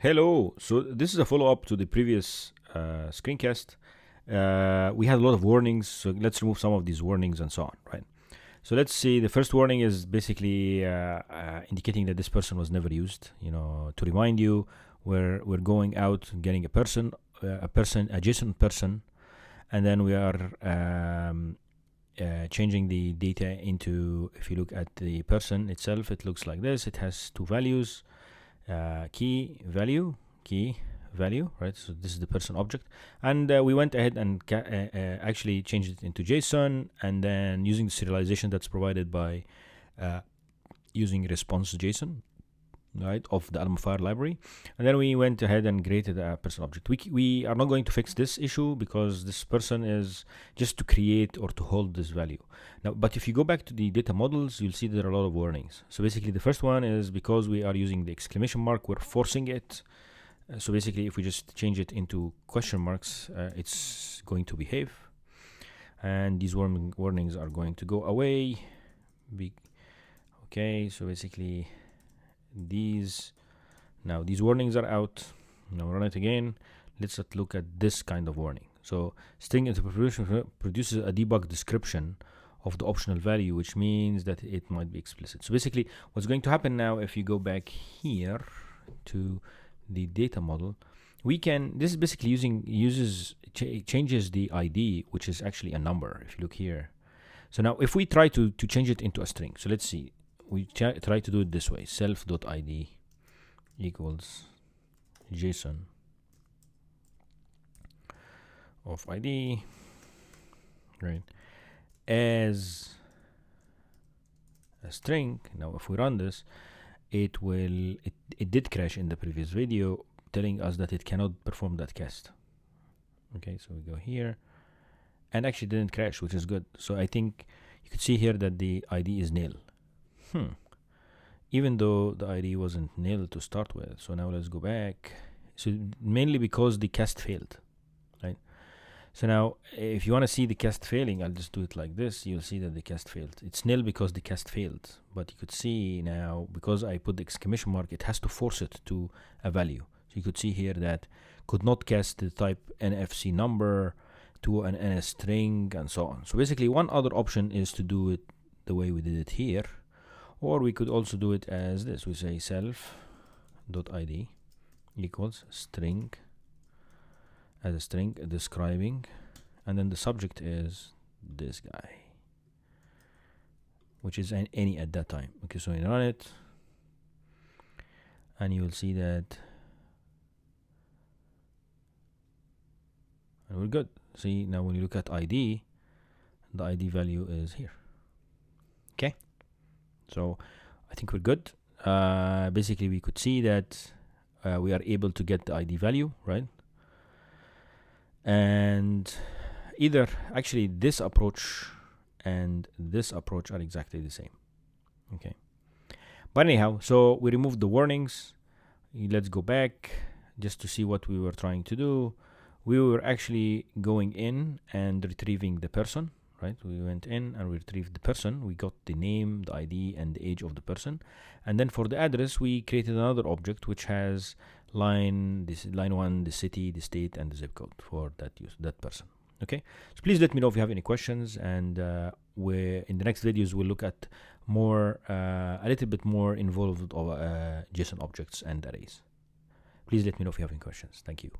Hello. So this is a follow-up to the previous screencast. We had a lot of warnings, so let's remove some of these warnings and so on, right? So let's see. The first warning is basically indicating that this person was never used. To remind you, we're going out and getting a JSON person, and then we are changing the data into. If you look at the person itself, it looks like this. It has two values. Key value, right? So this is the person object, and we went ahead and actually changed it into JSON, and then using the serialization that's provided by using response JSON, right, of the Almafire library, and then we went ahead and created a person object. We are not going to fix this issue because this person is just to create or to hold this value. Now, but if you go back to the data models, you'll see there are a lot of warnings. So basically the first one is because we are using the exclamation mark, we're forcing it. So basically if we just change it into question marks, it's going to behave. And these warnings are going to go away. Okay, so basically these warnings are out. Now run it again. Let's look at this kind of warning. So string interpretation produces a debug description of the optional value, which means that it might be explicit. So basically what's going to happen now, if you go back here to the data model, this is basically changes the ID, which is actually a number. If you look here, so now if we try to change it into a string, so let's see, we try to do it this way: self.id equals JSON of ID, right, as a string. Now if we run this, it did crash in the previous video, telling us that it cannot perform that cast. Okay, so we go here, and actually didn't crash, which is good. So I think you could see here that the ID is nil. Even though the ID wasn't nil to start with. So now let's go back. So mainly because the cast failed, right? So now if you want to see the cast failing, I'll just do it like this. You'll see that the cast failed. It's nil because the cast failed. But you could see now, because I put the exclamation mark, it has to force it to a value. So you could see here that could not cast the type NFC number to an NS string and so on. So basically one other option is to do it the way we did it here. Or we could also do it as this. We say self.id equals string, as a string describing, and then the subject is this guy, which is any at that time. Okay, so we run it, and you will see that, and we're good. See, now when you look at ID, the ID value is here. Okay. So I think we're good. Basically, we could see that we are able to get the ID value, right? And either actually this approach and this approach are exactly the same. Okay. But anyhow, so we removed the warnings. Let's go back just to see what we were trying to do. We were actually going in and retrieving the person. Right, we went in and we retrieved the person. We got the name, the ID, and the age of the person. And then for the address, we created another object which has line 1, the city, the state, and the zip code for that person. Okay, so please let me know if you have any questions. And in the next videos, we'll look at a little bit more involved of JSON objects and arrays. Please let me know if you have any questions. Thank you.